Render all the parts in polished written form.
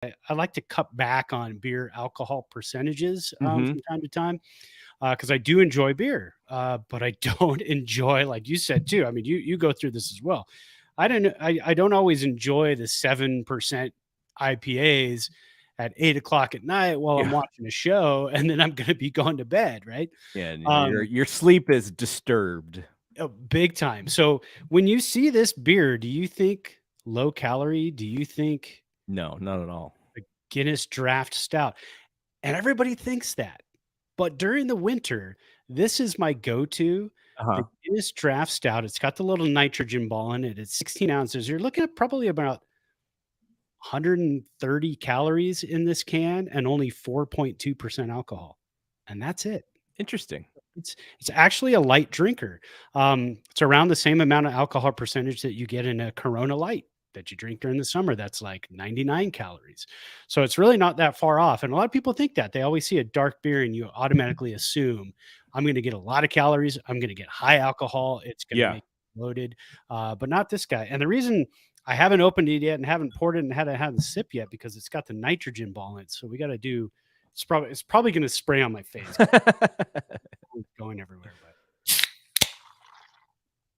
I like to cut back on beer alcohol percentages Mm-hmm. from time to time because I do enjoy beer, but I don't enjoy, like you said too. I mean, you go through this as well. I don't always enjoy the 7% IPAs at 8 o'clock at night while I'm Yeah. watching a show, and then I'm going to be going to bed, right? Yeah. And your Um, your sleep is disturbed. Big time. So when you see this beer, do you think low calorie? Do you think No, not at all. the Guinness Draft Stout? And everybody thinks that. But during the winter, this is my go-to, Uh-huh. the Guinness Draft Stout. It's got the little nitrogen ball in it. It's 16 ounces. You're looking at probably about 130 calories in this can and only 4.2% alcohol. And that's it. Interesting. It's actually a light drinker. It's around the same amount of alcohol percentage that you get in a Corona Light that you drink during the summer. That's like 99 calories. So it's really not that far off. And a lot of people think that. They always see a dark beer and you automatically assume I'm going to get a lot of calories. I'm going to get high alcohol. It's going to Yeah. make me loaded, but not this guy. And the reason I haven't opened it yet and haven't poured it and had a sip yet because it's got the nitrogen ball in it. So we got to do. It's probably going to spray on my face. Going everywhere, but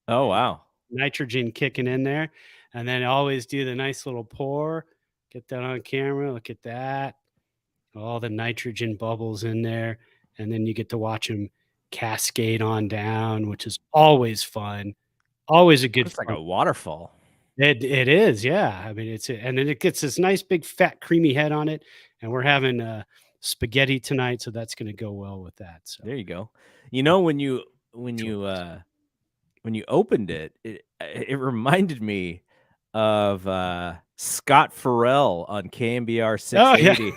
Oh, wow. nitrogen kicking in there, and then always do the nice little pour. Get that on camera. Look at that. All the nitrogen bubbles in there, and then you get to watch them cascade on down, which is always fun. Always a good It's like fun. a waterfall. It is, yeah. I mean, and then it gets this nice big fat creamy head on it, and we're having spaghetti tonight, so that's going to go well with that. So There you go. You know, when you opened it, it reminded me of Scott Farrell on KMBR oh yeah. 680.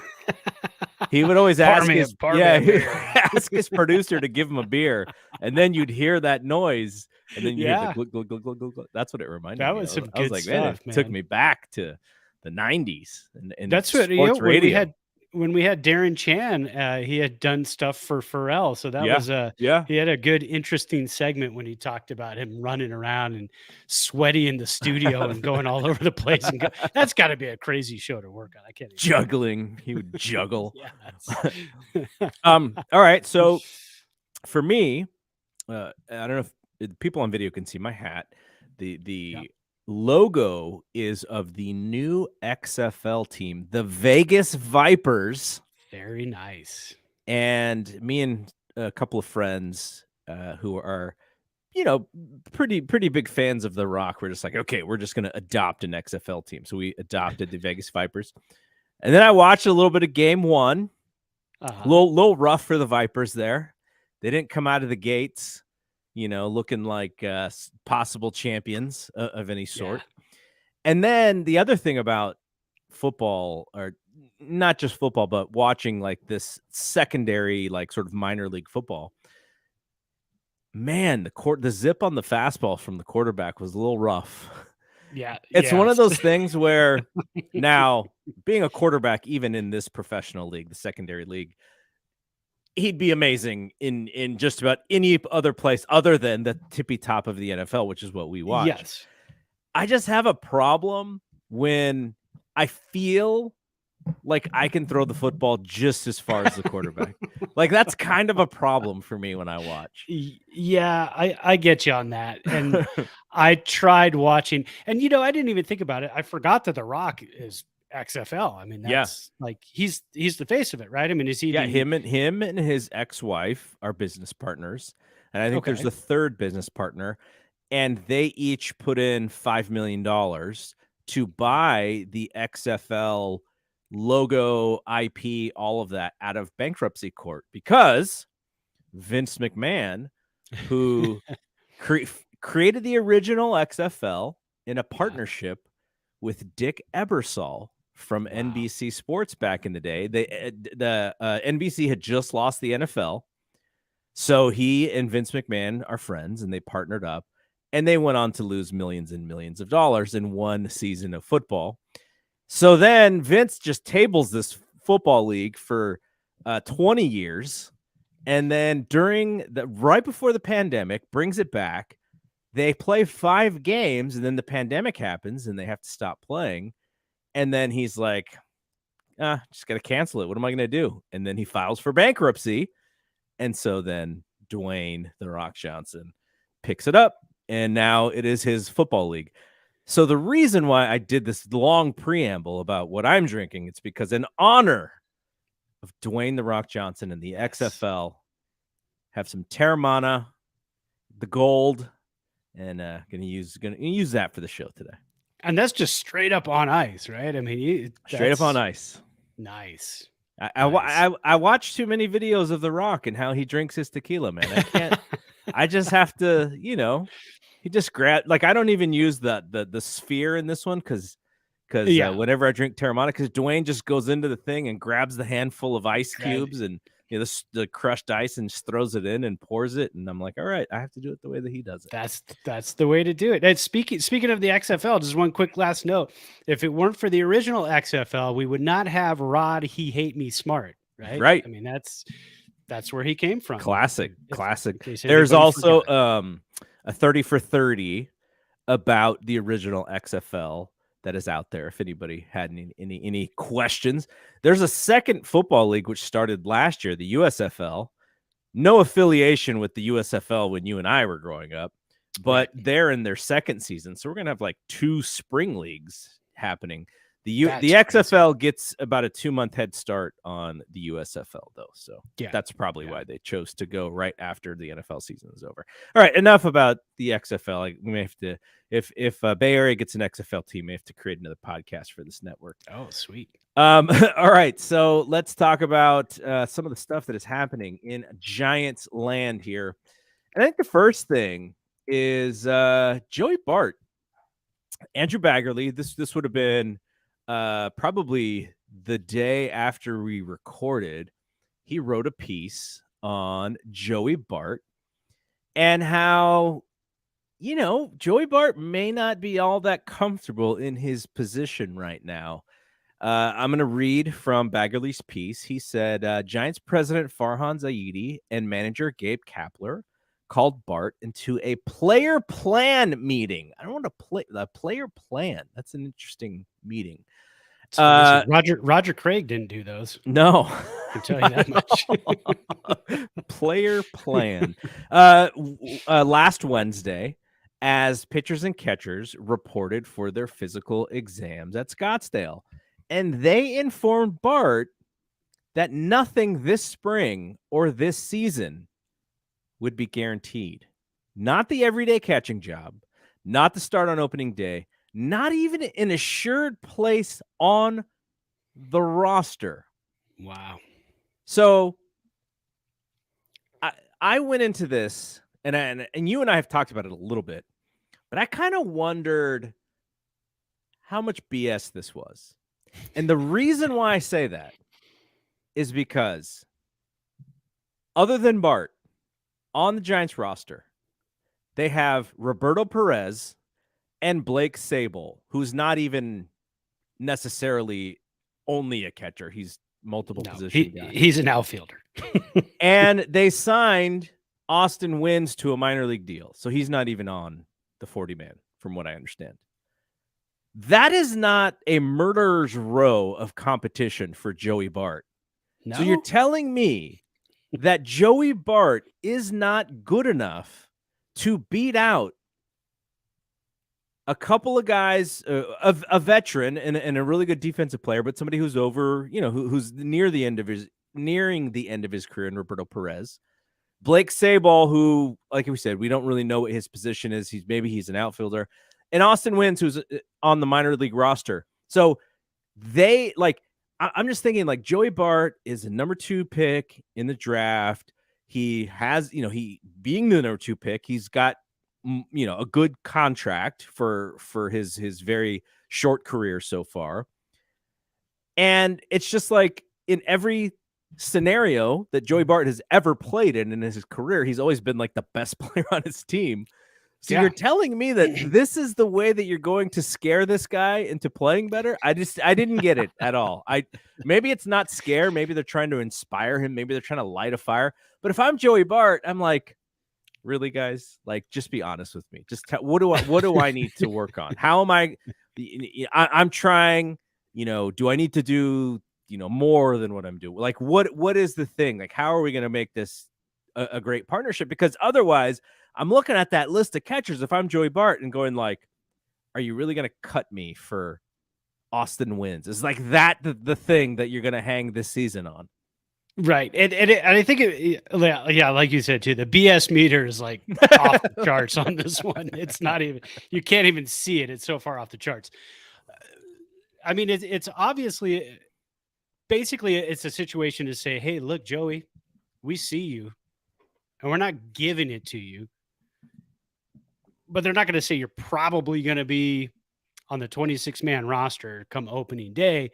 He would always Pour ask me a his pour me a he would beer. ask his producer to give him a beer, and then you'd hear that noise, and then you hear the Yeah. glug glug glug glug glug. Glug. That's what it reminded That me was of. some I was good like, man, it stuff, took man. me back to the '90s and That's what sports radio. when we had Darren Chan, he had done stuff for Pharrell, so that Yeah, was yeah. he had a good interesting segment when he talked about him running around and sweaty in the studio and going all over the place and that's got to be a crazy show to work on. I can't even Juggling, he would juggle. Yes. All right, so for me, I don't know if people on video can see my hat. The Yep. logo is of the new XFL team, the Vegas Vipers, Very nice. and me and a couple of friends who are, pretty big fans of The Rock. We're just like, okay, we're just going to adopt an XFL team. So we adopted the Vegas Vipers. And then I watched a little bit of game one. Uh-huh. Little rough for the Vipers there. They didn't come out of the gates, looking like possible champions of any sort. Yeah. And then the other thing about football, or not just football, but watching like this secondary, like sort of minor league football, man, the zip on the fastball from the quarterback was a little rough. Yeah. It's one of Yes. those things where now being a quarterback, even in this professional league, the secondary league, he'd be amazing in just about any other place other than the tippy top of the NFL, which is what we watch. Yes. I just have a problem when I feel like I can throw the football just as far as the quarterback. Like that's kind of a problem for me when I watch. Yeah, I get you on that. And I tried watching, and I didn't even think about it. I forgot that The Rock is XFL. I mean, that's like he's the face of it, right? I mean, is he? Yeah, him and his ex-wife are business partners, and I think there's a third business partner, and they each put in $5 million to buy the XFL logo, IP, all of that out of bankruptcy court because Vince McMahon, who created the original XFL in a partnership with Dick Ebersol from NBC Sports back in the day. The NBC had just lost the NFL. So he and Vince McMahon are friends, and they partnered up, and they went on to lose millions and millions of dollars in one season of football. So then Vince just tables this football league for 20 years. And then right before the pandemic, brings it back. They play 5 games, and then the pandemic happens, and they have to stop playing. And then he's like, just got to cancel it. What am I going to do? And then he files for bankruptcy. And so then Dwayne "The Rock" Johnson picks it up, and now it is his football league. So the reason why I did this long preamble about what I'm drinking, it's because in honor of Dwayne "The Rock" Johnson and the XFL, have some Terramana, the gold, and gonna use that for the show today. And that's just straight up on ice, right? I mean, straight up on ice. Nice. I watch too many videos of The Rock and how he drinks his tequila, man. I can't. I just have to, he just like I don't even use the sphere in this one because whenever I drink Terramana, because Dwayne just goes into the thing and grabs the handful of ice cubes and the crushed ice and just throws it in and pours it, and I'm like, all right, I have to do it the way that he does it. That's the way to do it. And speaking of the XFL, just one quick last note: if it weren't for the original XFL, we would not have Rod "He Hate Me" Smart, right? Right. I mean, that's where he came from. Classic. There's also a 30 for 30 about the original XFL that is out there. If anybody had any questions, there's a second football league which started last year, the USFL. No affiliation with the USFL when you and I were growing up, but they're in their second season. So we're gonna have like 2 spring leagues happening. The XFL gets about a 2-month head start on the USFL, though. So that's probably why they chose to go right after the NFL season is over. All right, enough about the XFL. We may have to, if Bay Area gets an XFL team, we may have to create another podcast for this network. Oh, sweet. All right, so let's talk about some of the stuff that is happening in Giants land here. And I think the first thing is Joey Bart, Andrew Baggerly. This would have been probably the day after we recorded. He wrote a piece on Joey Bart and how, Joey Bart may not be all that comfortable in his position right now. I'm going to read from Baggerly's piece. He said, Giants president Farhan Zaidi and manager Gabe Kapler called Bart into a player plan meeting. I don't want a player plan. That's an interesting meeting. Roger Craig didn't do those. No, I can tell you that much. Player plan. Last Wednesday, as pitchers and catchers reported for their physical exams at Scottsdale, and they informed Bart that nothing this spring or this season would be guaranteed. Not the everyday catching job, not the start on opening day, not even an assured place on the roster. Wow. So I went into this, and you and I have talked about it a little bit, but I kind of wondered how much BS this was. And the reason why I say that is because other than Bart, on the Giants roster, they have Roberto Perez and Blake Sable, who's not even necessarily only a catcher. He's multiple position guy. He's an outfielder. And they signed Austin Wynns to a minor league deal. So he's not even on the 40-man, from what I understand. That is not a murderer's row of competition for Joey Bart. No? So you're telling me that Joey Bart is not good enough to beat out a couple of guys, a veteran and a really good defensive player, but somebody who's over, who's nearing the end of his career in Roberto Perez. Blake Sable, who, like we said, we don't really know what his position is. He's an outfielder. And Austin Wynns, who's on the minor league roster. So I'm just thinking Joey Bart is a number 2 pick in the draft. He has, he being the number 2 pick, he's got, a good contract for his very short career so far. And it's just like in every scenario that Joey Bart has ever played in his career, he's always been like the best player on his team. So you're telling me that this is the way that you're going to scare this guy into playing better? I didn't get it at all. Maybe it's not scare. Maybe they're trying to inspire him. Maybe they're trying to light a fire. But if I'm Joey Bart, I'm like, really, guys? Just be honest with me. Just what do I need to work on? How am I'm trying, do I need to do more than what I'm doing? Like, what is the thing? Like, how are we going to make this a great partnership? Because otherwise, I'm looking at that list of catchers. If I'm Joey Bart and going like, are you really going to cut me for Austin Wins? Is like that the thing that you're going to hang this season on? Right. And I think, yeah, like you said, too, the BS meter is like off the charts on this one. It's not even, you can't even see it. It's so far off the charts. I mean, it's obviously, basically, it's a situation to say, hey, look, Joey, we see you and we're not giving it to you. But they're not going to say you're probably going to be on the 26-man roster come opening day,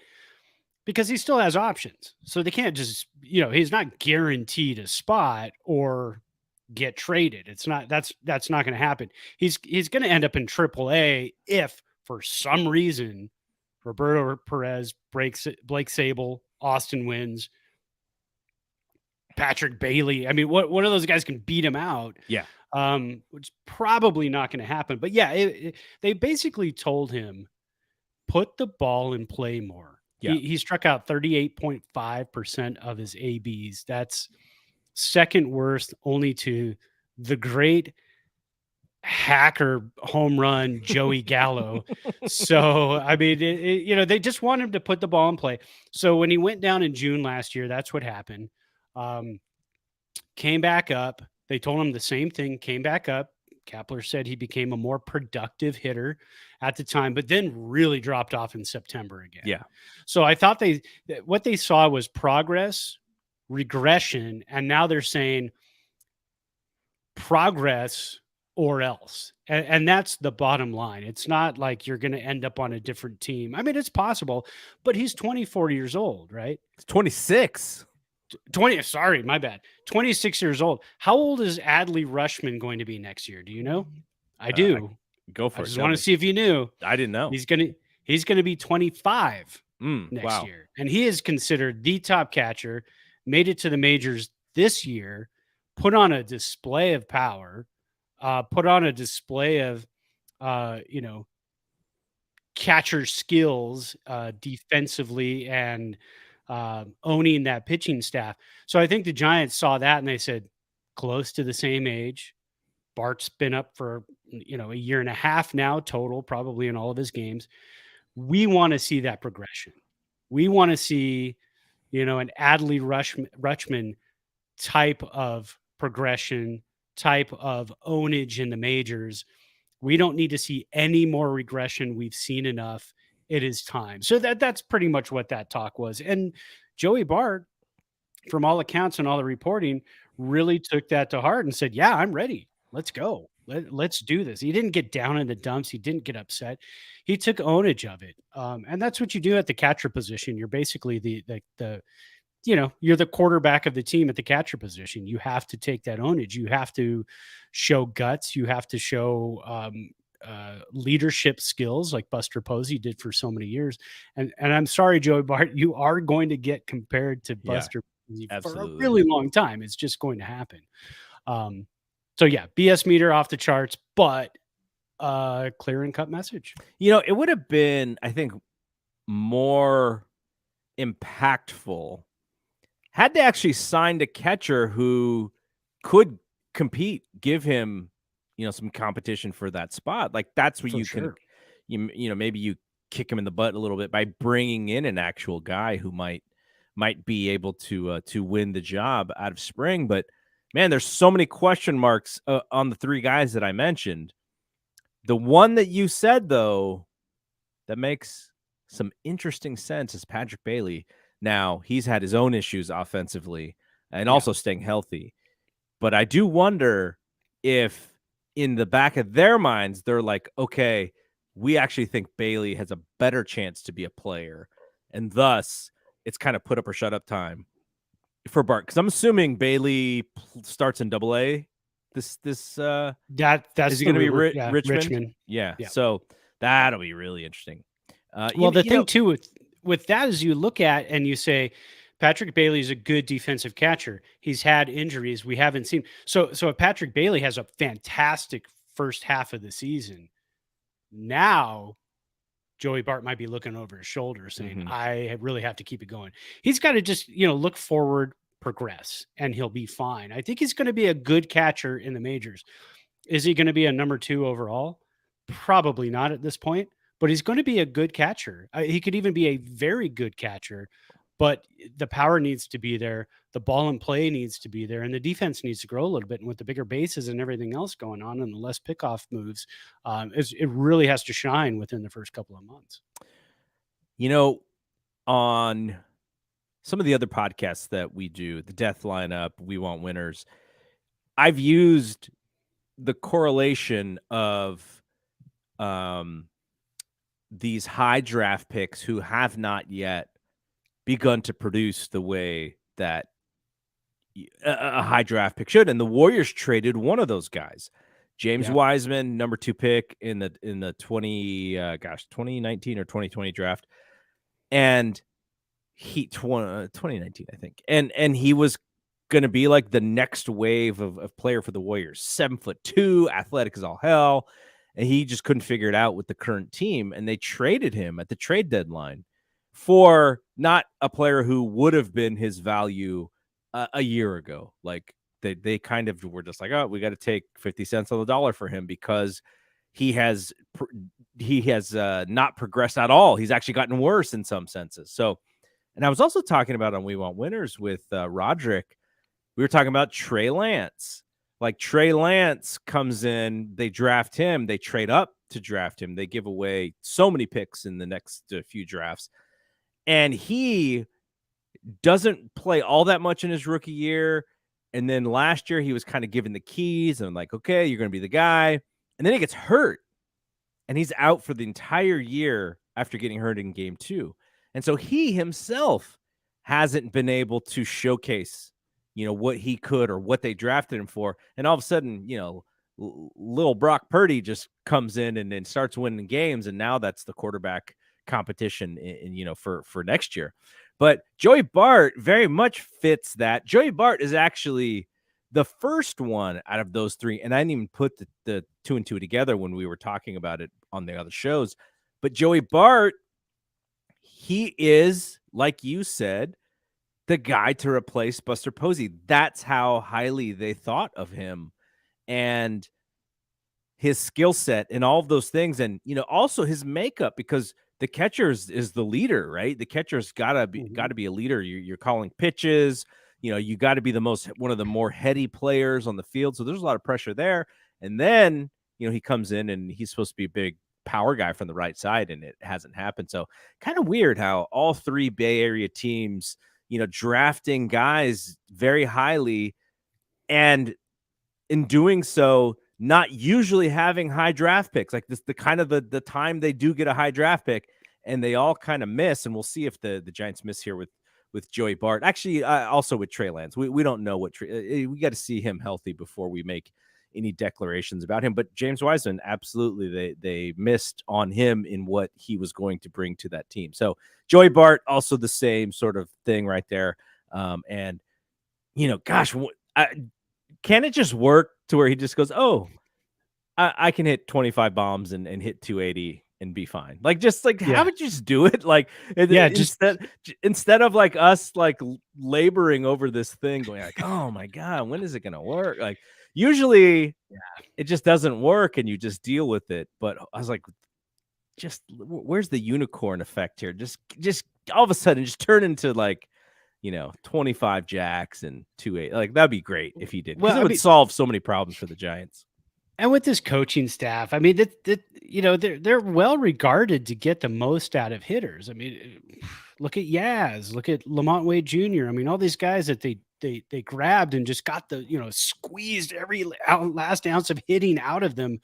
because he still has options. So they can't just, he's not guaranteed a spot or get traded. That's not going to happen. He's going to end up in AAA if for some reason Roberto Perez breaks it, Blake Sable, Austin Wins, Patrick Bailey. I mean, one of those guys can beat him out. Yeah. Which is probably not going to happen. But yeah, they basically told him, put the ball in play more. Yeah. He struck out 38.5% of his ABs. That's second worst only to the great hacker home run Joey Gallo. So, I mean, they just want him to put the ball in play. So when he went down in June last year, that's what happened. Came back up. They told him the same thing, came back up. Kepler said he became a more productive hitter at the time, but then really dropped off in September again. Yeah. So I thought what they saw was progress, regression, and now they're saying progress or else. And that's the bottom line. It's not like you're going to end up on a different team. I mean, it's possible, but he's 24 years old, right? It's 26. 20, sorry, my bad. 26 years old. How old is Adley Rushman going to be next year? Do you know? I do. Go for it. I just want to see if you knew. I didn't know. He's gonna be 25 next year. And he is considered the top catcher, made it to the majors this year, put on a display of power, put on a display of catcher skills defensively and owning that pitching staff. So I think the Giants saw that and they said, close to the same age. Bart's been up for, a year and a half now total, probably in all of his games. We want to see that progression. We want to see, an Adley Rutschman type of progression, type of ownage in the majors. We don't need to see any more regression. We've seen enough. It is time. So that's pretty much what that talk was. And Joey Bart, from all accounts and all the reporting, really took that to heart and said, yeah, I'm ready. Let's go. Let's do this. He didn't get down in the dumps. He didn't get upset. He took ownage of it. And that's what you do at the catcher position. You're basically you're the quarterback of the team at the catcher position. You have to take that ownage. You have to show guts. You have to show leadership skills like Buster Posey did for so many years. And I'm sorry, Joey Bart, you are going to get compared to Buster Posey for a really long time. It's just going to happen. So yeah, BS meter off the charts, but clear and cut message. It would have been, I think, more impactful had they actually signed a catcher who could compete, give him, some competition for that spot. Like that's what can, maybe you kick him in the butt a little bit by bringing in an actual guy who might be able to win the job out of spring. But man, there's so many question marks on the three guys that I mentioned. The one that you said, though, that makes some interesting sense is Patrick Bailey. Now, he's had his own issues offensively and also staying healthy. But I do wonder if in the back of their minds, they're like, okay, we actually think Bailey has a better chance to be a player. And thus, it's kind of put up or shut up time for Bart. Because I'm assuming Bailey starts in Double-A. That's is he going to be Richmond? Yeah. So that'll be really interesting. The thing too with that is you look at and you say Patrick Bailey is a good defensive catcher. He's had injuries we haven't seen. So if Patrick Bailey has a fantastic first half of the season, now Joey Bart might be looking over his shoulder saying, Mhm. I really have to keep it going. He's got to just, look forward, progress, and he'll be fine. I think he's going to be a good catcher in the majors. Is he going to be a number 2 overall? Probably not at this point, but he's going to be a good catcher. He could even be a very good catcher, but the power needs to be there. The ball and play needs to be there, and the defense needs to grow a little bit. And with the bigger bases and everything else going on, and the less pickoff moves, it really has to shine within the first couple of months. You know, on some of the other podcasts that we do, the Death Lineup, We Want Winners, I've used the correlation of these high draft picks who have not yet begun to produce the way that a high draft pick should. And the Warriors traded one of those guys, James Wiseman, number 2 pick in the 2019 or 2020 draft. And he 2019, I think. And he was going to be like the next wave of player for the Warriors. 7'2", athletic as all hell. And he just couldn't figure it out with the current team. And they traded him at the trade deadline for not a player who would have been his value a year ago. Like they kind of were just like, oh, we got to take 50 cents on the dollar for him because he has not progressed at all. He's actually gotten worse in some senses. So, and I was also talking about on We Want Winners with Roderick. We were talking about Trey Lance. Like Trey Lance comes in, they draft him, they trade up to draft him. They give away so many picks in the next few drafts. And he doesn't play all that much in his rookie year. And then last year he was kind of given the keys and like, okay, you're going to be the guy. And then he gets hurt and he's out for the entire year after getting hurt in game 2. And so he himself hasn't been able to showcase, what he could or what they drafted him for. And all of a sudden, little Brock Purdy just comes in and then starts winning games. And now that's the quarterback competition for next year. But Joey Bart very much fits that. Joey Bart is actually the first one out of those 3. And I didn't even put the 2 and 2 together when we were talking about it on the other shows. But Joey Bart, he is, like you said, the guy to replace Buster Posey. That's how highly they thought of him and his skill set and all of those things. And, also his makeup, because the catcher is the leader, right? The catcher's gotta be a leader. You're calling pitches, you got to be one of the more heady players on the field. So there's a lot of pressure there. And then, he comes in and he's supposed to be a big power guy from the right side, and it hasn't happened. So kind of weird how all 3 Bay Area teams, drafting guys very highly, and in doing so, not usually having high draft picks. Like this, the kind of the time they do get a high draft pick, and they all kind of miss. And we'll see if the Giants miss here with Joey Bart. Actually, also with Trey Lance. We don't know what we got to see him healthy before we make any declarations about him. But James Wiseman, absolutely, they missed on him in what he was going to bring to that team. So Joey Bart, also the same sort of thing right there. And gosh, can it just work to where he just goes, oh, I can hit 25 bombs and hit 280 and be fine. Like, how would you just do it? Like, instead of like us, like laboring over this thing going like, oh my God, when is it going to work? Like, usually it just doesn't work and you just deal with it. But I was like, where's the unicorn effect here? Just all of a sudden just turn into like, 25 jacks and 280. Like, that'd be great if he did, because it would solve so many problems for the Giants. And with this coaching staff, I mean, they're well regarded to get the most out of hitters. I mean, look at Yaz, look at Lamont Wade Jr. I mean, all these guys that they grabbed and just got squeezed every last ounce of hitting out of them.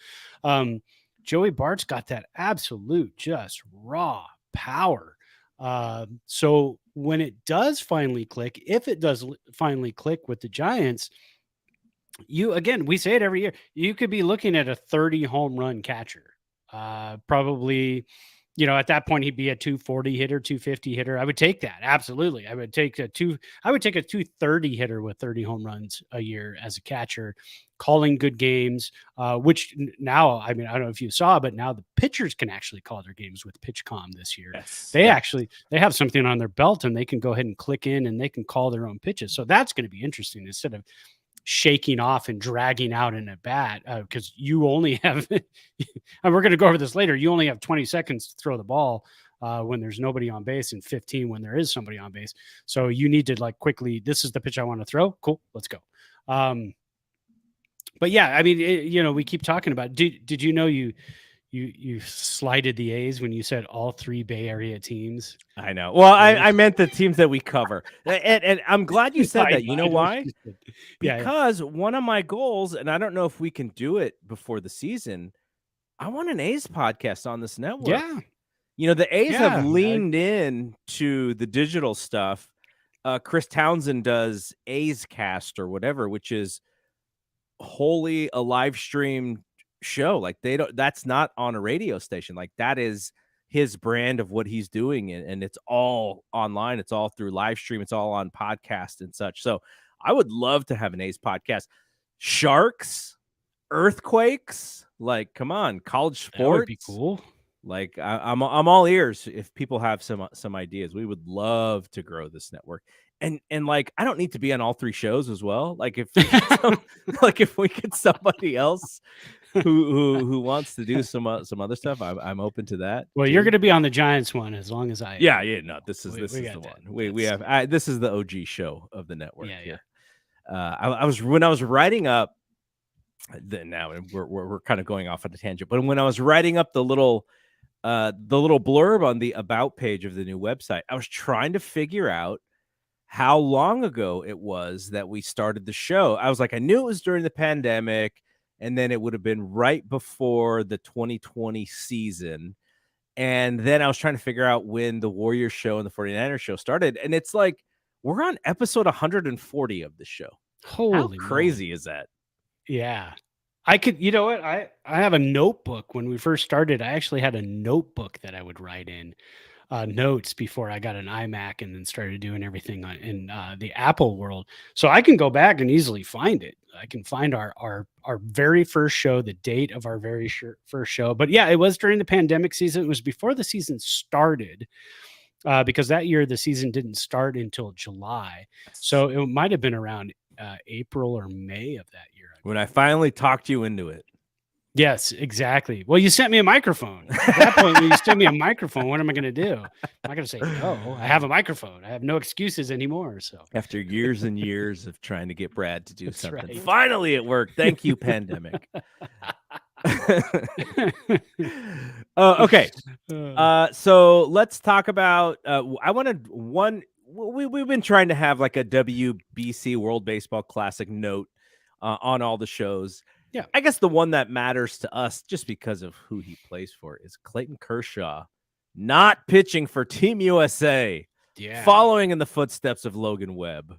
Joey Bart's got that absolute just raw power. So when it does finally click, if it does finally click with the Giants, we say it every year, you could be looking at a 30 home run catcher, probably at that point he'd be a 240 hitter, 250 hitter. I would take that. Absolutely. I would take a 230 hitter with 30 home runs a year as a catcher, calling good games, which now, I mean, I don't know if you saw, but now the pitchers can actually call their games with PitchCom this year. Yes. They have something on their belt and they can go ahead and click in and they can call their own pitches. So that's going to be interesting instead of shaking off and dragging out in a bat, because you only have and we're going to go over this later, you only have 20 seconds to throw the ball when there's nobody on base, and 15 when there is somebody on base. So you need to like quickly, this is the pitch I want to throw. Cool, let's go. But yeah, I mean, we keep talking about, did you know you slighted the A's when you said all 3 Bay Area teams? I know. Well, I meant the teams that we cover. And I'm glad you said that. You know why? Because one of my goals, and I don't know if we can do it before the season, I want an A's podcast on this network. Yeah. The A's have leaned in to the digital stuff. Chris Townsend does A's Cast or whatever, which is wholly a live stream show. Like that's not on a radio station. Like that is his brand of what he's doing, and it's all online. It's all through live stream. It's all on podcast and such. So I would love to have an A's podcast. Sharks, earthquakes, like come on, college sports. That would be cool. Like I'm all ears if people have some ideas. We would love to grow this network. And like I don't need to be on all 3 shows as well. Like if if we get somebody else who wants to do some other stuff, I'm open to that. Well, you're going to be on the Giants one as long as I am. Yeah, no, this is the one. We have this is the OG show of the network here. When I was writing up now, and we're kind of going off on a tangent, but when I was writing up the little blurb on the about page of the new website, I was trying to figure out how long ago it was that we started the show. I was like, I knew it was during the pandemic, and then it would have been right before the 2020 season. And then I was trying to figure out when the Warriors show and the 49ers show started. And it's like, we're on episode 140 of the show. Holy How crazy is that? Yeah. I could, you know what? I have a notebook. When we first started, I actually had a notebook that I would write in notes before I got an iMac and then started doing everything in the Apple world. So I can go back and easily find it. I can find our very first show, the date of our very first show. But yeah, it was during the pandemic season. It was before the season started, because that year the season didn't start until July. So it might have been around April or May of that year. When I finally talked you into it. Yes, exactly. Well, you sent me a microphone. At that point, when you send me a microphone, what am I going to do? I'm not going to say, no, I have a microphone. I have no excuses anymore. So after years and years of trying to get Brad to do something, right. Finally it worked. Thank you, pandemic. Okay. So let's talk about, I wanted one, we've been trying to have like a WBC World Baseball Classic note on all the shows. Yeah, I guess the one that matters to us just because of who he plays for is Clayton Kershaw not pitching for Team USA, following in the footsteps of Logan Webb.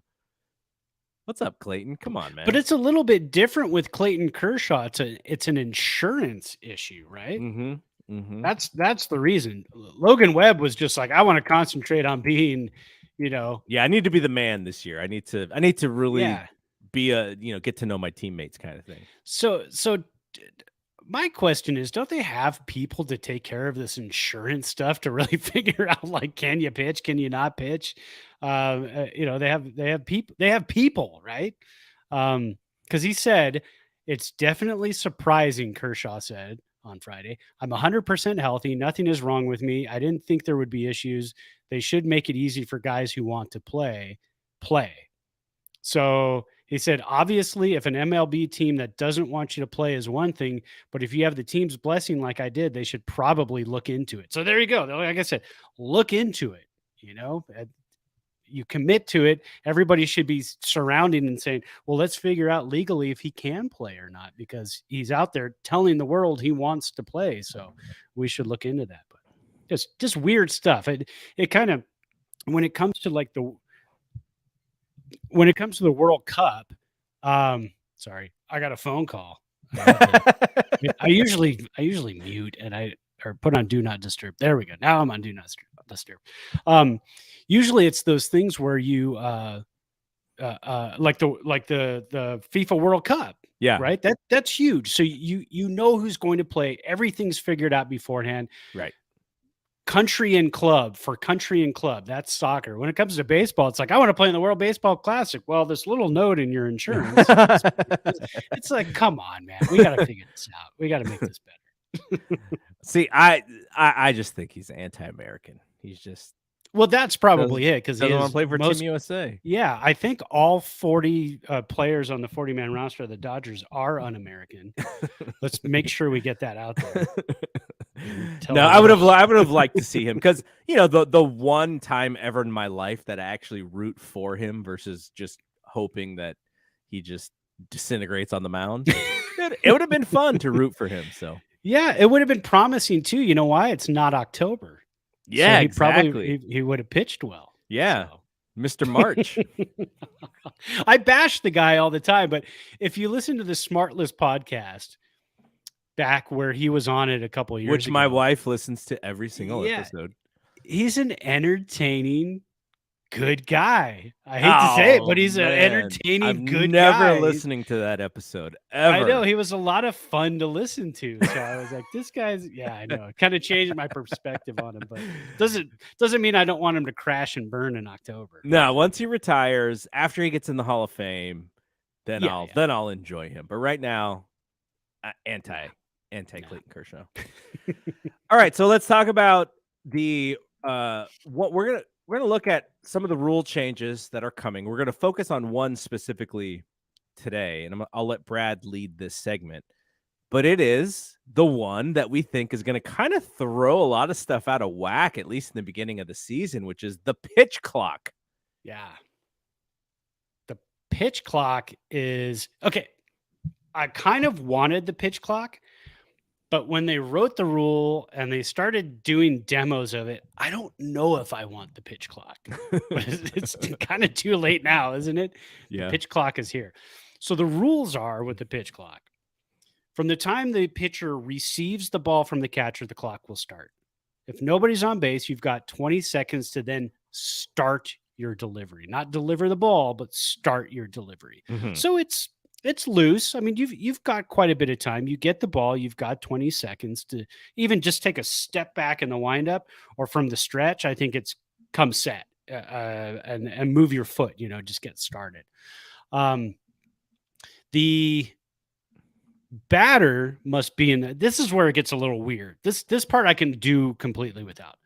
What's up, Clayton? Come on, man. But it's a little bit different with Clayton Kershaw. It's an insurance issue, right? Mm-hmm. Mm-hmm. That's the reason. Logan Webb was just like, I want to concentrate on being, Yeah, I need to be the man this year. I need to really be get to know my teammates kind of thing. So my question is, don't they have people to take care of this insurance stuff to really figure out, like, can you pitch, can you not pitch? They have people, right? Because he said it's definitely surprising. Kershaw said on Friday, I'm 100% healthy. Nothing is wrong with me. I didn't think there would be issues. They should make it easy for guys who want to play. So he said, obviously, if an MLB team that doesn't want you to play is one thing, but if you have the team's blessing like I did, they should probably look into it. So there you go. Like I said, look into it. You commit to it. Everybody should be surrounding and saying, well, let's figure out legally if he can play or not, because he's out there telling the world he wants to play. So we should look into that. But just weird stuff. It kind of, when it comes to like the World Cup, sorry, I got a phone call. I usually mute, and or put on do not disturb. There we go. Now I'm on do not disturb. Usually it's those things where you like the FIFA World Cup. Yeah. Right. That's huge. So you know who's going to play. Everything's figured out beforehand. Right. Country and club for country and club. That's soccer. When it comes to baseball, it's like, I want to play in the World Baseball Classic. Well, this little note in your insurance, it's like, come on, man. We got to figure this out. We got to make this better. See, I just think he's anti-American. He's just well, that's probably it because he doesn't want to play for Team USA. Yeah, I think all 40 players on the 40-man roster of the Dodgers are un-American. Let's make sure we get that out there. No, I would have liked to see him because the one time ever in my life that I actually root for him versus just hoping that he just disintegrates on the mound. It would have been fun to root for him. So yeah, it would have been promising too. You know why? It's not October. Yeah, so he exactly. Probably he would have pitched well. Yeah, so. Mr. March. I bash the guy all the time, but if you listen to the Smartless podcast back where he was on it a couple of years which ago, my wife listens to every single episode. He's an entertaining, good guy. I hate to say it, but he's an entertaining, good guy. I'm never listening to that episode ever. I know he was a lot of fun to listen to. So I was like, this guy's, I know. It kind of changed my perspective on him, but doesn't mean I don't want him to crash and burn in October. No, once he retires, after he gets in the Hall of Fame, then I'll enjoy him. But right now, anti Clayton Kershaw. All right, so let's talk about the what we're gonna look at some of the rule changes that are coming. We're gonna focus on one specifically today, and I'll let Brad lead this segment. But it is the one that we think is going to kind of throw a lot of stuff out of whack, at least in the beginning of the season, which is the pitch clock. Yeah. The pitch clock is okay. I kind of wanted the pitch clock, but when they wrote the rule and they started doing demos of it, I don't know if I want the pitch clock. It's kind of too late now, isn't it? Yeah. The pitch clock is here. So the rules are with the pitch clock. From the time the pitcher receives the ball from the catcher, the clock will start. If nobody's on base, you've got 20 seconds to then start your delivery. Not deliver the ball, but start your delivery. Mm-hmm. So it's loose. I mean, you've got quite a bit of time. You get the ball, you've got 20 seconds to even just take a step back in the windup or from the stretch. I think it's come set and move your foot, just get started. The batter must be this is where it gets a little weird. This part I can do completely without.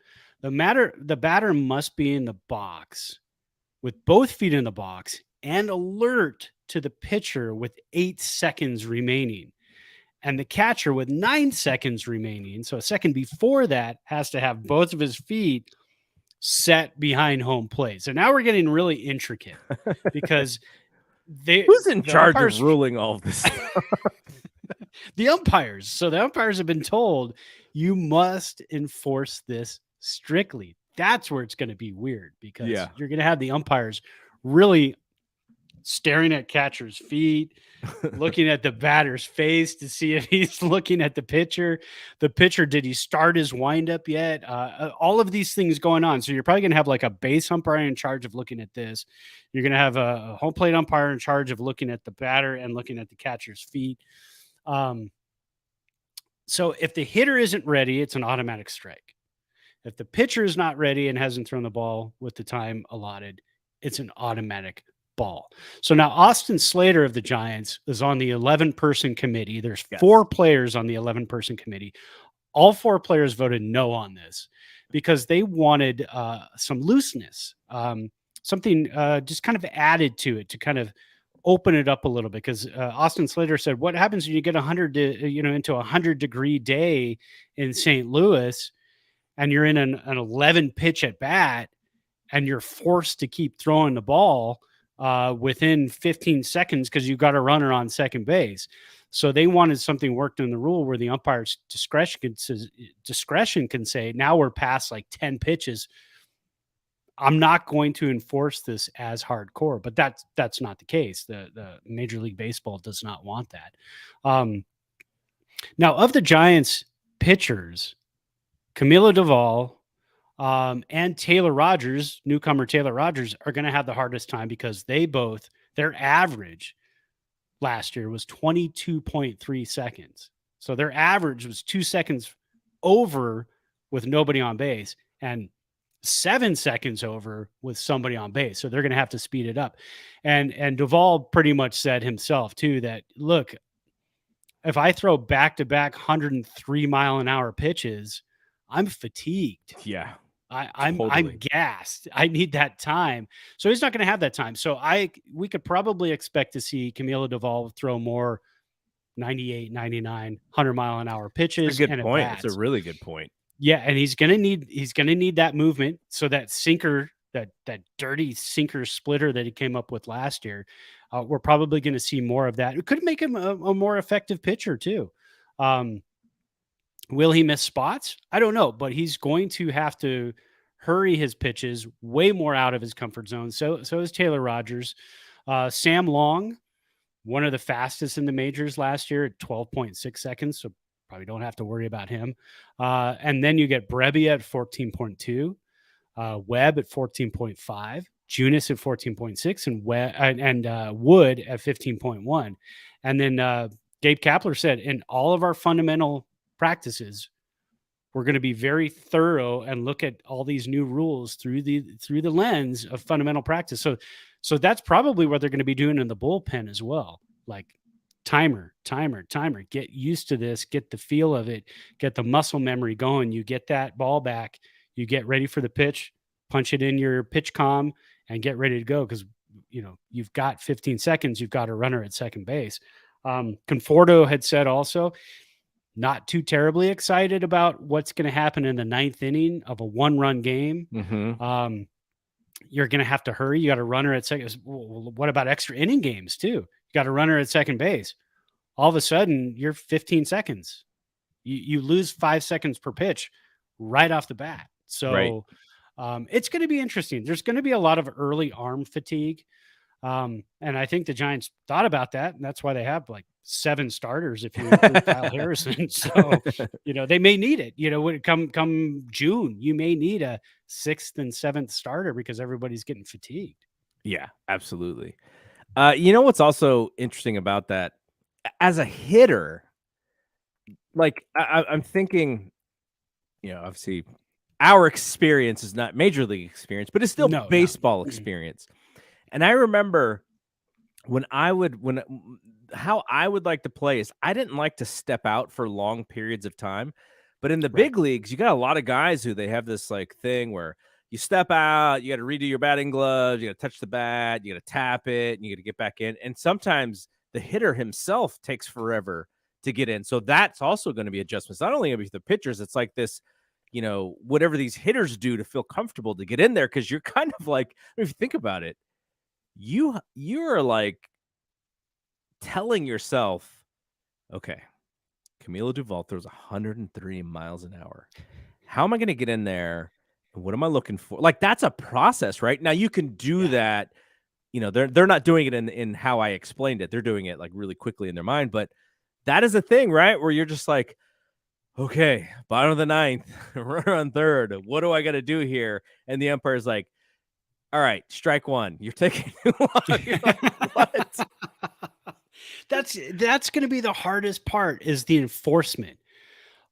The batter must be in the box with both feet in the box and alert to the pitcher with 8 seconds remaining, and the catcher with 9 seconds remaining. So a second before that has to have both of his feet set behind home plate. So now we're getting really intricate because who's in charge of ruling all of this stuff? The umpires. So the umpires have been told you must enforce this strictly. That's where it's going to be weird because you're going to have the umpires really staring at catcher's feet, looking at the batter's face to see if he's looking at the pitcher. The pitcher, did he start his windup yet? All of these things going on. So you're probably going to have like a base umpire in charge of looking at this. You're going to have a home plate umpire in charge of looking at the batter and looking at the catcher's feet. So if the hitter isn't ready, it's an automatic strike. If the pitcher is not ready and hasn't thrown the ball with the time allotted, it's an automatic ball. So now Austin Slater of the Giants is on the 11-person committee. There's 4 players on the 11-person committee. All 4 players voted no on this because they wanted some looseness, something just kind of added to it to kind of open it up a little bit. Because Austin Slater said, what happens when you get into a 100-degree day in St. Louis and you're in an 11 pitch at bat and you're forced to keep throwing the ball within 15 seconds because you got a runner on second base. So they wanted something worked in the rule where the umpire's discretion can say, now we're past like 10 pitches. I'm not going to enforce this as hardcore, but that's not the case. The Major League Baseball does not want that. Now, of the Giants pitchers, Camilo Duvall, and Taylor Rogers, newcomer Taylor Rogers, are going to have the hardest time because their average last year was 22.3 seconds. So their average was 2 seconds over with nobody on base and 7 seconds over with somebody on base. So they're going to have to speed it up. And Duvall pretty much said himself too that, look, if I throw back-to-back 103-mile-an-hour pitches, I'm fatigued. Yeah. I'm Totally. gassed. I need that time. So he's not going to have that time. So we could probably expect to see Camilo Duvall throw more 98, 99, 100-mile-an-hour That's a pitches good and at point. It's a bats. really good point. Yeah, and he's gonna need that movement. So that sinker, that dirty sinker splitter that he came up with last year, we're probably going to see more of that. It could make him a more effective pitcher too. Will he miss spots? I don't know, but he's going to have to hurry his pitches way more out of his comfort zone. So is Taylor Rogers. Sam Long, one of the fastest in the majors last year at 12.6 seconds. So probably don't have to worry about him. And then you get Brebbia at 14.2, Webb at 14.5, Junis at 14.6, and Wood at 15.1. And then Gabe Kapler said, in all of our fundamental practices, we're going to be very thorough and look at all these new rules through the lens of fundamental practice. So that's probably what they're going to be doing in the bullpen as well. Like timer, get used to this, get the feel of it, get the muscle memory going. You get that ball back, you get ready for the pitch, punch it in your pitch comm and get ready to go. Cause you've got 15 seconds, you've got a runner at second base. Conforto had said also, not too terribly excited about what's going to happen in the ninth inning of a 1-run game. Mm-hmm. You're going to have to hurry. You got a runner at second. What about extra inning games too? You got a runner at second base. All of a sudden, you're 15 seconds. You lose 5 seconds per pitch right off the bat. So it's going to be interesting. There's going to be a lot of early arm fatigue. And I think the Giants thought about that, and that's why they have like 7 starters if you include Kyle Harrison. So, they may need it. When it come June, you may need a 6th and 7th starter because everybody's getting fatigued. Yeah, absolutely. What's also interesting about that? As a hitter, like I'm thinking, obviously our experience is not major league experience, but it's still baseball experience. And I remember how I would like to play is I didn't like to step out for long periods of time. But in the big leagues, you got a lot of guys who they have this like thing where you step out, you got to redo your batting gloves, you got to touch the bat, you got to tap it, and you got to get back in. And sometimes the hitter himself takes forever to get in. So that's also going to be adjustments. Not only going to be the pitchers, it's like this, whatever these hitters do to feel comfortable to get in there. Cause you're kind of like, if you think about it, you're like telling yourself, okay, Camilo Duvall throws 103 miles an hour. How am I going to get in there? And what am I looking for? Like, that's a process, right? Now you can do that. They're not doing it in how I explained it. They're doing it like really quickly in their mind, but that is a thing, right? Where you're just like, okay, bottom of the ninth, runner on third. What do I got to do here? And the umpire's like, all right, strike one. You're taking too long. You're like, what? That's going to be the hardest part is the enforcement.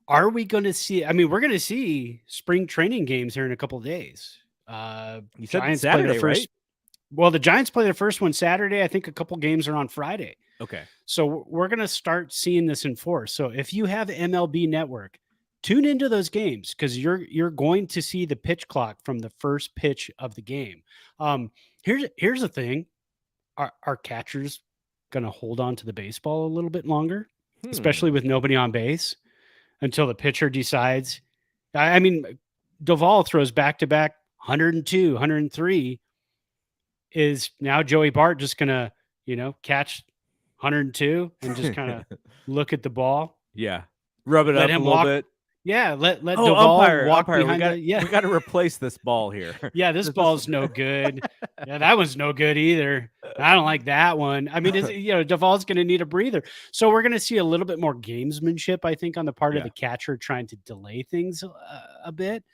Are we going to see? I mean, we're going to see spring training games here in a couple of days. You said Giants Saturday, play the first. Right? Well, the Giants play the first one Saturday. I think a couple games are on Friday. Okay. So we're going to start seeing this enforced. So if you have MLB Network, tune into those games because you're going to see the pitch clock from the first pitch of the game. Here's the thing: are catchers going to hold on to the baseball a little bit longer, especially with nobody on base, until the pitcher decides? I mean, Duvall throws back-to-back 102, 103. Is now Joey Bart just going to, catch 102 and just kind of look at the ball? Yeah. Rub it up a little bit. Yeah, let Duvall walk behind. We got to replace this ball here. Yeah, this ball's no good. Yeah, that one's no good either. I don't like that one. I mean, Duvall's going to need a breather. So we're going to see a little bit more gamesmanship, I think, on the part of the catcher trying to delay things a bit.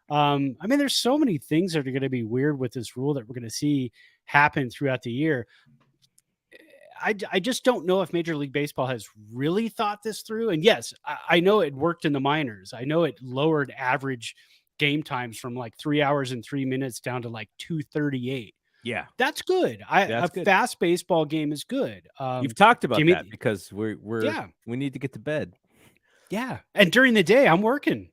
I mean, there's so many things that are going to be weird with this rule that we're going to see happen throughout the year. I just don't know if Major League Baseball has really thought this through. And yes, I know it worked in the minors. I know it lowered average game times from like 3 hours and 3 minutes down to like 2:38. Yeah, that's good. A fast baseball game is good. You've talked about that because we need to get to bed. Yeah, and during the day I'm working.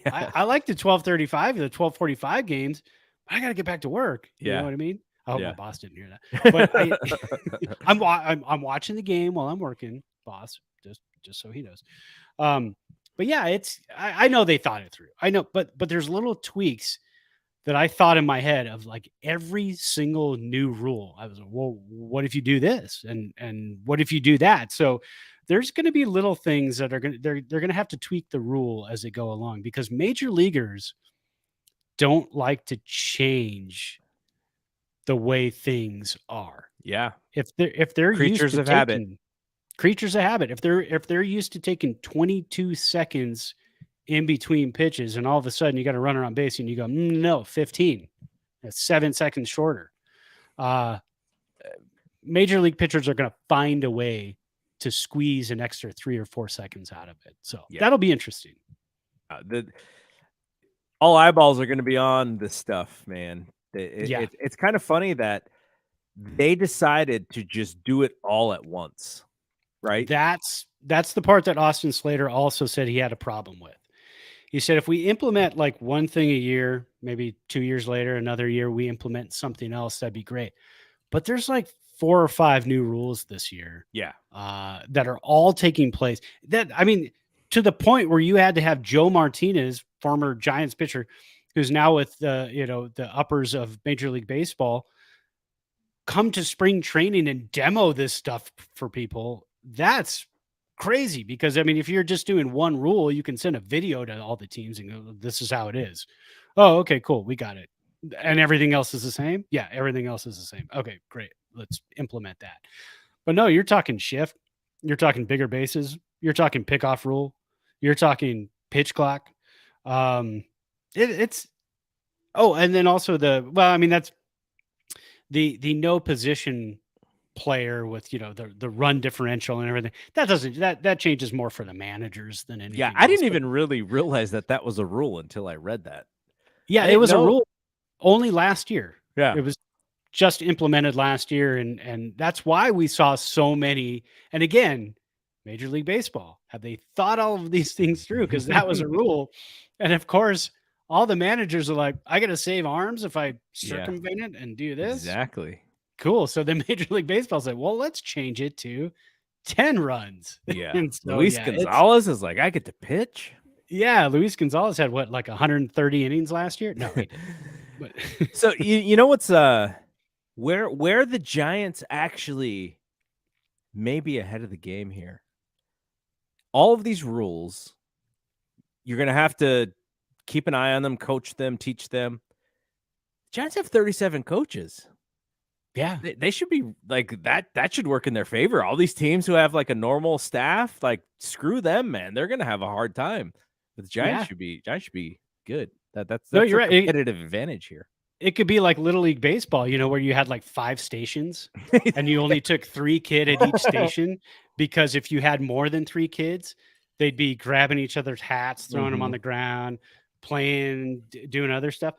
I like the 12:35 or the 12:45 games. I got to get back to work. You know what I mean? I hope my boss didn't hear that. But I'm watching the game while I'm working, boss, just so he knows. But yeah, I know they thought it through. I know, but there's little tweaks that I thought in my head of like every single new rule. I was like, well, what if you do this? And what if you do that? So there's going to be little things that are they're going to have to tweak the rule as they go along, because major leaguers don't like to change the way things are. Yeah. If they're creatures of habit. Creatures of habit. If they're used to taking 22 seconds in between pitches, and all of a sudden you got to run around base and you go, no, 15. That's 7 seconds shorter. Major league pitchers are going to find a way to squeeze an extra 3 or 4 seconds out of it. So that'll be interesting. All eyeballs are going to be on this stuff, man. It's kind of funny that they decided to just do it all at once, right? That's the part that Austin Slater also said he had a problem with. He said, if we implement like one thing a year, maybe 2 years later, another year, we implement something else, that'd be great. But there's like 4 or 5 new rules this year. Yeah. That are all taking place. To the point where you had to have Joe Martinez, former Giants pitcher, who's now with the uppers of Major League Baseball, come to spring training and demo this stuff for people. That's crazy, because if you're just doing one rule, you can send a video to all the teams and go, this is how it is. Oh, okay, cool, we got it. And everything else is the same. Yeah, everything else is the same. Okay, great, let's implement that. But no, you're talking shift, you're talking bigger bases, you're talking pickoff rule, you're talking pitch clock. And then also that's the no position player with the run differential and everything. That changes more for the managers than anything. Yeah, I didn't even really realize that was a rule until I read that. Yeah, it was a rule only last year. Yeah, it was just implemented last year, and that's why we saw so many. And again, Major League Baseball, have they thought all of these things through? Because that was a rule, and of course, all the managers are like, I got to save arms if I circumvent it and do this. Exactly. Cool. So the Major League Baseball said, well, let's change it to 10 runs. Yeah. So, Luis Gonzalez is like, I get to pitch. Yeah. Luis Gonzalez had like 130 innings last year? No, he didn't. But so you know what's where the Giants actually may be ahead of the game here. All of these rules, you're going to have to keep an eye on them, coach them, teach them. Giants have 37 coaches. Yeah, they should be like that. That should work in their favor. All these teams who have like a normal staff, like screw them, man. They're gonna have a hard time. But the Giants should be good. That's you're a right. Competitive advantage here. It could be like Little League Baseball, where you had like 5 stations and you only took 3 kids at each station, because if you had more than 3 kids, they'd be grabbing each other's hats, throwing them on the ground, playing, doing other stuff.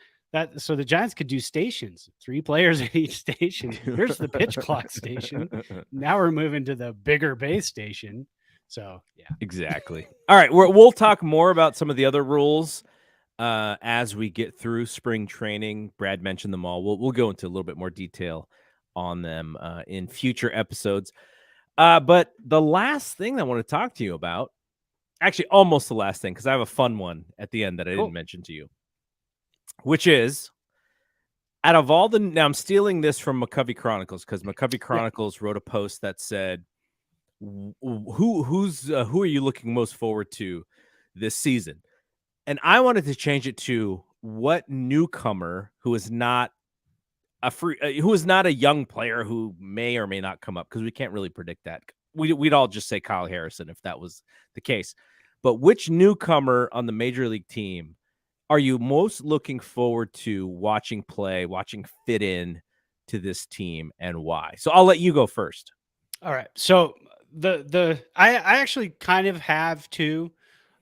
So the Giants could do stations, 3 players at each station. Here's the pitch clock station. Now we're moving to the bigger base station. So yeah, exactly. All right, we'll talk more about some of the other rules as we get through spring training. Brad mentioned them all. We'll go into a little bit more detail on them in future episodes. But the last thing I want to talk to you about, actually almost the last thing, because I have a fun one at the end that I didn't mention to you. Which is, out of all now I'm stealing this from McCovey Chronicles, because McCovey Chronicles wrote a post that said, who are you looking most forward to this season? And I wanted to change it to, what newcomer who is not who is not a young player who may or may not come up, because we can't really predict that. We'd all just say Kyle Harrison if that was the case. But which newcomer on the major league team are you most looking forward to watching play, watching fit in to this team, and why? So I'll let you go first. All right. So I actually kind of have two,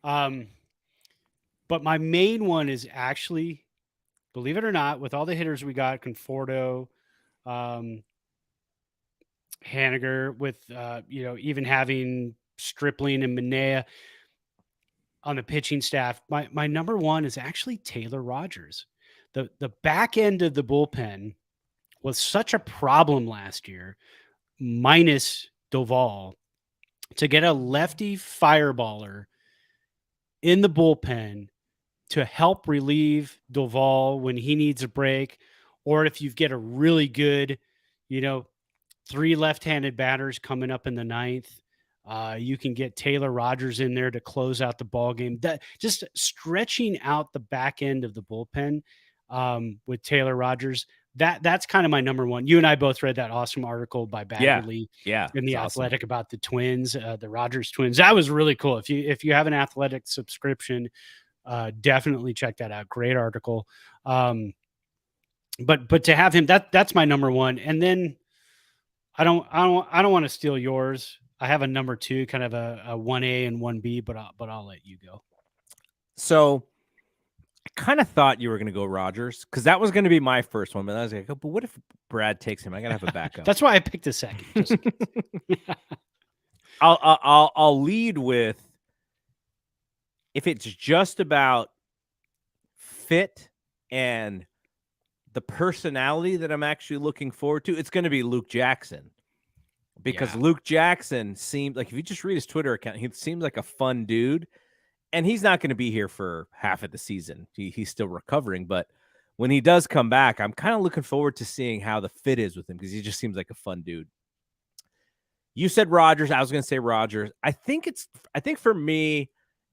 but my main one is actually, believe it or not, with all the hitters we got, Conforto, um, Haniger, with even having Stripling and Manea on the pitching staff, my number one is actually Taylor Rogers. The back end of the bullpen was such a problem last year, minus Doval, to get a lefty fireballer in the bullpen to help relieve Doval when he needs a break, or if you get a really good, three left-handed batters coming up in the ninth, you can get Taylor Rogers in there to close out the ball game. That just stretching out the back end of the bullpen with Taylor Rogers. That's kind of my number one. You and I both read that awesome article by Baggerly in the Athletic about the twins, the Rogers twins. That was really cool. If you have an Athletic subscription, definitely check that out. Great article. But to have him, that's my number one. And then I don't want to steal yours. I have a number two, kind of a 1A and 1B, but I'll let you go. So I kind of thought you were going to go Rogers, because that was going to be my first one. But I was like, oh, but what if Brad takes him? I got to have a backup. That's why I picked a second. I'll lead with, if it's just about fit and the personality that I'm actually looking forward to, it's going to be Luke Jackson. Because Luke Jackson seemed like, if you just read his Twitter account, he seems like a fun dude. And he's not going to be here for half of the season. He's still recovering. But when he does come back, I'm kind of looking forward to seeing how the fit is with him, because he just seems like a fun dude. You said Rogers. I was going to say Rogers. I think for me,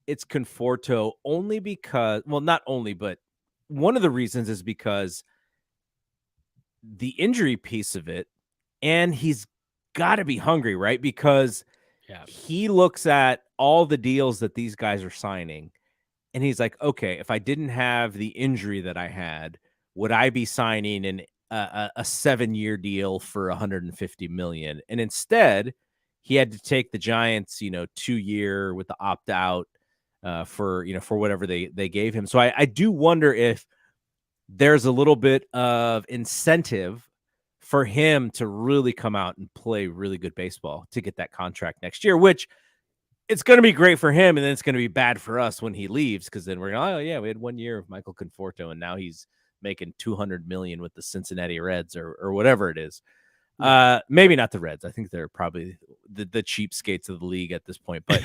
it's Conforto, only because, well, not only, but one of the reasons is because the injury piece of it, and he's got to be hungry, right? Because he looks at all the deals that these guys are signing, and he's like, okay, if I didn't have the injury that I had, would I be signing a 7-year deal for $150 million? And instead, he had to take the Giants, 2-year with the opt out for whatever they gave him. So I do wonder if there's a little bit of incentive for him to really come out and play really good baseball to get that contract next year, which it's going to be great for him. And then it's going to be bad for us when he leaves, because then we're going, oh yeah, we had 1 year of Michael Conforto and now he's making $200 million with the Cincinnati Reds or whatever it is. Maybe not the Reds. I think they're probably the cheapskates of the league at this point, but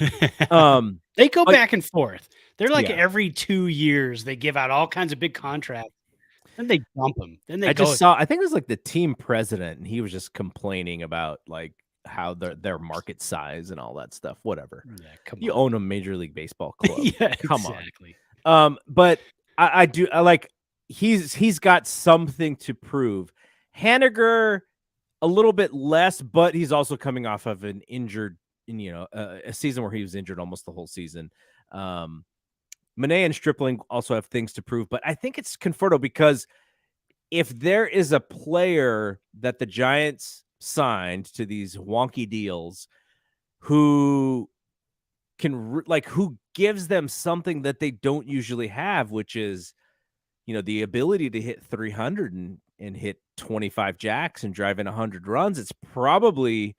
they go back and forth. They're like every 2 years, they give out all kinds of big contracts. Then they dump them. Then I think it was like the team president, and he was just complaining about like how their market size and all that stuff. Whatever. Yeah, you own a Major League Baseball club. Come on. But I like he's got something to prove. Haniger, a little bit less, but he's also coming off of an injured, a season where he was injured almost the whole season. Manea and Stripling also have things to prove, but I think it's Conforto, because if there is a player that the Giants signed to these wonky deals who can who gives them something that they don't usually have, which is, the ability to hit 300 and hit 25 jacks and drive in 100 runs, it's probably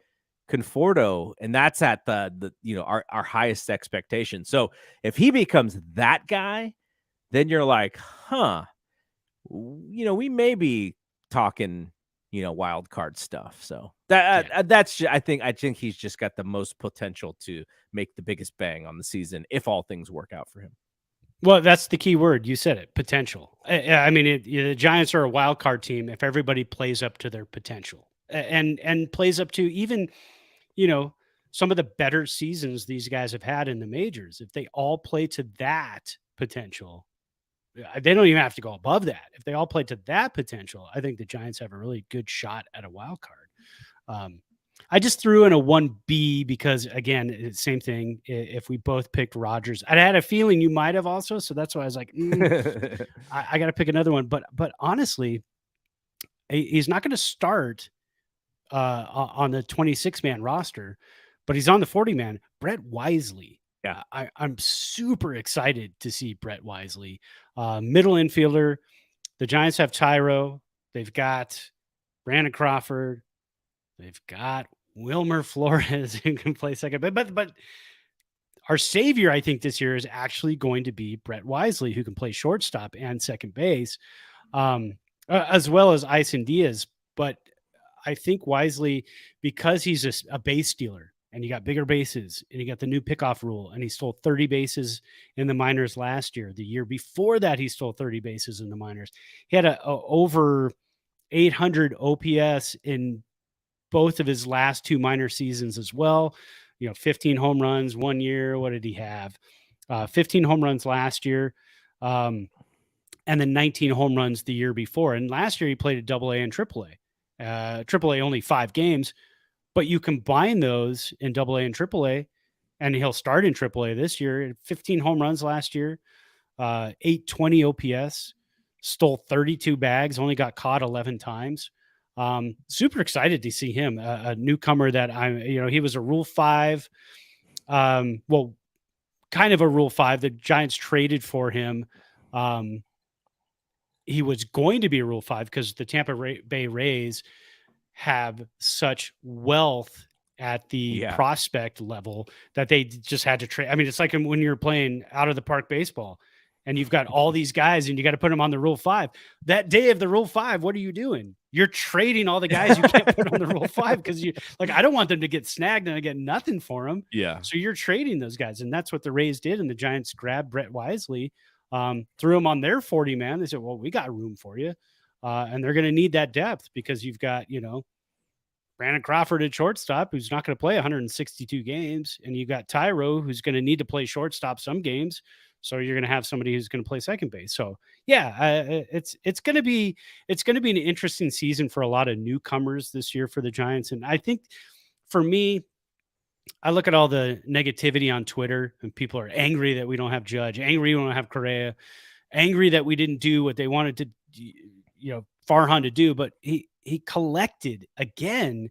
Conforto, and that's at the our highest expectation. So if he becomes that guy, then you're like, we may be talking, wild card stuff. So that's I think he's just got the most potential to make the biggest bang on the season if all things work out for him. Well, that's the key word. You said it, potential. I mean, the Giants are a wild card team if everybody plays up to their potential and plays up to even, some of the better seasons these guys have had in the majors. If they all play to that potential, They don't even have to go above that. If they all play to that potential, I think the Giants have a really good shot at a wild card. I just threw in a 1B because, again, same thing. If we both picked Rodgers, I had a feeling you might have also, so that's why I was like, I got to pick another one. But honestly, he's not going to start on the 26-man roster, but he's on the 40-man. Brett Wisely. Yeah, I'm super excited to see Brett Wisely, middle infielder. The Giants have Tyro. They've got Brandon Crawford. They've got Wilmer Flores who can play second. But our savior, I think, this year is actually going to be Brett Wisely, who can play shortstop and second base, as well as Isan Diaz. But I think Wisely, because he's a base stealer, and you got bigger bases, and you got the new pickoff rule, and he stole 30 bases in the minors last year. The year before that, he stole 30 bases in the minors. He had a over 800 OPS in both of his last 2 minor seasons as well. 15 home runs one year. What did he have? 15 home runs last year. And then 19 home runs the year before. And last year he played at AA and AAA. AAA only 5 games, but you combine those in AA and AAA, and he'll start in AAA this year. 15 home runs last year, 820 OPS, stole 32 bags, only got caught 11 times. Super excited to see him, a newcomer that he was a Rule 5. Well, kind of a Rule 5. The Giants traded for him. He was going to be a Rule 5 because the Tampa Bay Rays have such wealth at the prospect level that they just had to trade. I mean, it's like when you're playing out of the park baseball and you've got all these guys and you got to put them on the Rule 5. That day of the Rule 5, what are you doing? You're trading all the guys you can't put on the Rule 5 because I don't want them to get snagged and I get nothing for them. Yeah. So you're trading those guys. And that's what the Rays did. And the Giants grabbed Brett Wisely, threw him on their 40-man. They said, well, we got room for you. And they're going to need that depth because you've got, Brandon Crawford at shortstop, who's not going to play 162 games. And you got Tyro, who's going to need to play shortstop some games. So you're going to have somebody who's going to play second base. So yeah, it's going to be an interesting season for a lot of newcomers this year for the Giants. And I think for me, I look at all the negativity on Twitter and people are angry that we don't have Judge, angry we don't have Correa, angry that we didn't do what they wanted to, Farhan to do, but he collected again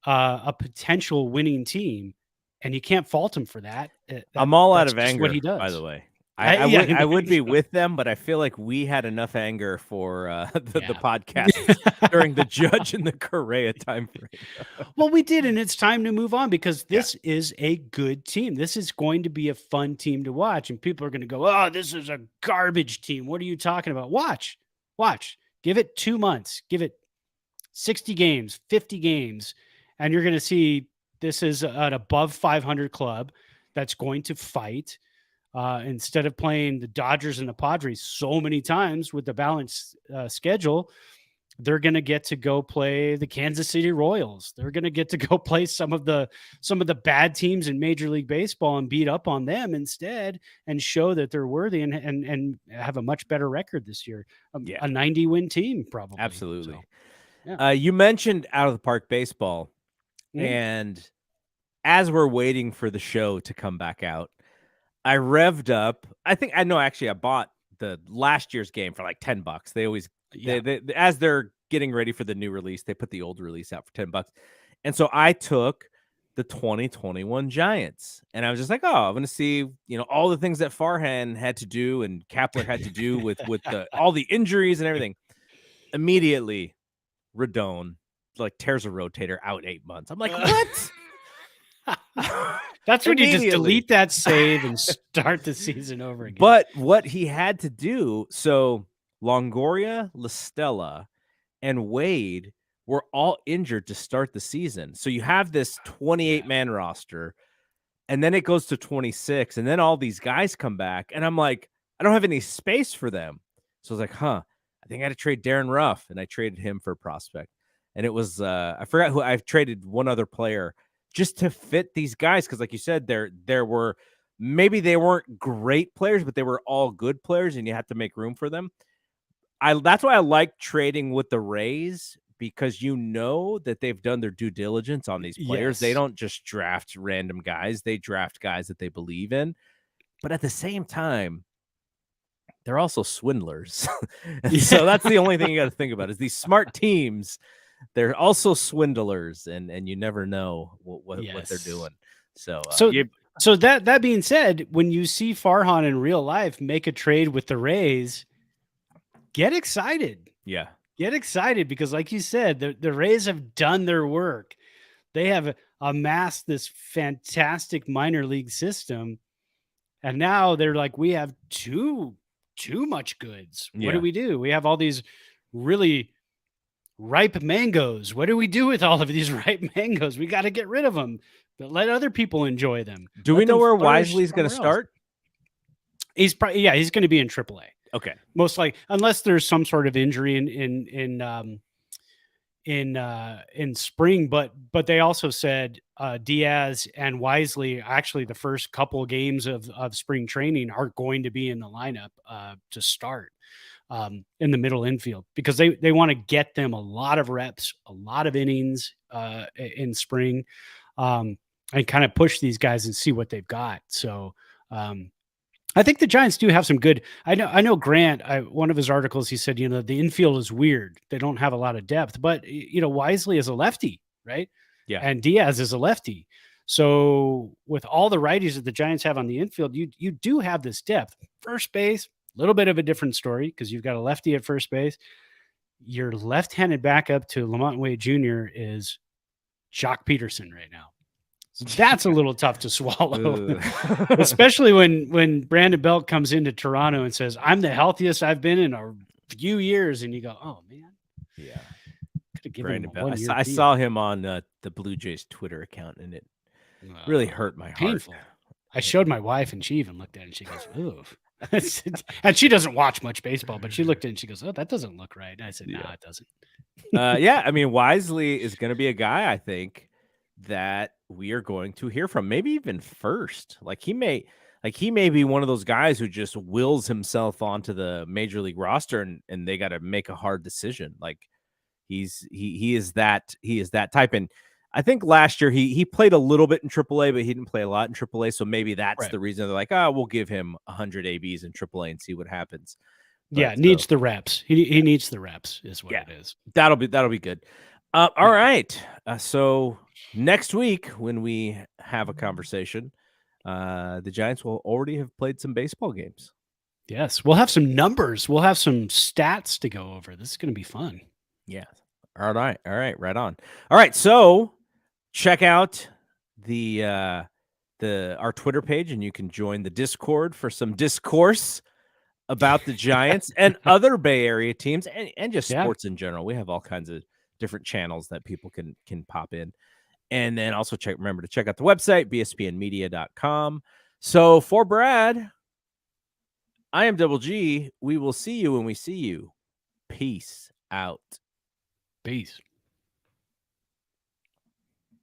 a potential winning team. And you can't fault him for that. I'm all out of anger, what he does. by the way. I would be with them, but I feel like we had enough anger for the podcast during the Judge and the Correa time frame. Well, we did, and it's time to move on because this is a good team. This is going to be a fun team to watch, and people are going to go, oh, this is a garbage team. What are you talking about? Watch. Give it 2 months. Give it 60 games, 50 games, and you're going to see this is an above 500 club that's going to fight. Instead of playing the Dodgers and the Padres so many times with the balanced schedule, they're going to get to go play the Kansas City Royals. They're going to get to go play some of the bad teams in Major League Baseball and beat up on them instead and show that they're worthy and have a much better record this year. A 90-win team, probably. Absolutely. So, you mentioned out of the park baseball, and as we're waiting for the show to come back out, I revved up. I bought the last year's game for like $10. They always, they, as they're getting ready for the new release, they put the old release out for $10. And so I took the 2021 Giants, and I was just like, oh, I'm going to see, all the things that Farhan had to do and Kapler had to do with all the injuries and everything. Immediately, Rodon tears a rotator out 8 months. I'm like, what? That's when you just delete that save and start the season over again. But what he had to do, so Longoria, LaStella, and Wade were all injured to start the season. So you have this 28-man roster, and then it goes to 26, and then all these guys come back, and I'm like, I don't have any space for them. So I was like, I think I had to trade Darren Ruff, and I traded him for a prospect. And it was, I forgot who. I've traded one other player just to fit these guys because, like you said, there were maybe they weren't great players, but they were all good players, and you had to make room for them. That's why I like trading with the Rays, because you know that they've done their due diligence on these players. They Yes. don't just draft random guys. They draft guys that they believe in. But at the same time, they're also swindlers. Yeah. So that's the only thing you got to think about is these smart teams. They're also swindlers, and you never know what they're Yes. doing. So, So that being said, when you see Farhan in real life make a trade with the Rays, get excited. yeah, Get excited because, like you said, the Rays have done their work. They have amassed this fantastic minor league system, and now they're like, we have too much goods. What yeah. do? We have all these really ripe mangoes. What do we do with all of these ripe mangoes? We got to get rid of them, but let other people enjoy them. Do Let we know them where flourish Wisely's going to somewhere else. start? He's probably he's going to be in AAA. Okay. Most likely, unless there's some sort of injury in spring, but they also said Diaz and Wisely, actually the first couple of games of spring training, are going to be in the lineup to start in the middle infield, because they want to get them a lot of reps, a lot of innings in spring, and kind of push these guys and see what they've got. So I think the Giants do have some good. I know Grant, one of his articles, he said, the infield is weird. They don't have a lot of depth, but Wisely is a lefty, right? Yeah. And Diaz is a lefty. So with all the righties that the Giants have on the infield, you do have this depth. First base, a little bit of a different story because you've got a lefty at first base. Your left-handed backup to Lamont Wade Jr. is Jock Peterson right now. So that's a little tough to swallow, especially when Brandon Belt comes into Toronto and says, "I'm the healthiest I've been in a few years," and you go, "Oh man, yeah." Could have given him a 1 year. I saw him on the Blue Jays Twitter account, and it really hurt my heart. Painful. I showed my wife, and she even looked at it, and she goes, "Oof." And she doesn't watch much baseball, but she looked at it and she goes, "Oh, that doesn't look right." And I said, "No, it doesn't." Yeah, I mean, Wisely is going to be a guy, I think, that we are going to hear from, maybe even first. He may be one of those guys who just wills himself onto the major league roster, and they got to make a hard decision. He is that type. And I think last year he played a little bit in AAA, but he didn't play a lot in AAA. So maybe that's the reason they're like, we'll give him 100 ABs in AAA and see what happens. But, needs the reps. He needs the reps is what it is. That'll be good. All right. So next week when we have a conversation, the Giants will already have played some baseball games. Yes, we'll have some numbers. We'll have some stats to go over. This is going to be fun. Yeah. All right. Right on. All right. So check out our Twitter page, and you can join the Discord for some discourse about the Giants and other Bay Area teams and just sports in general. We have all kinds of different channels that people can pop in. And then also remember to check out the website, bspnmedia.com. So for Brad, I am Double G. We will see you when we see you. Peace out. Peace.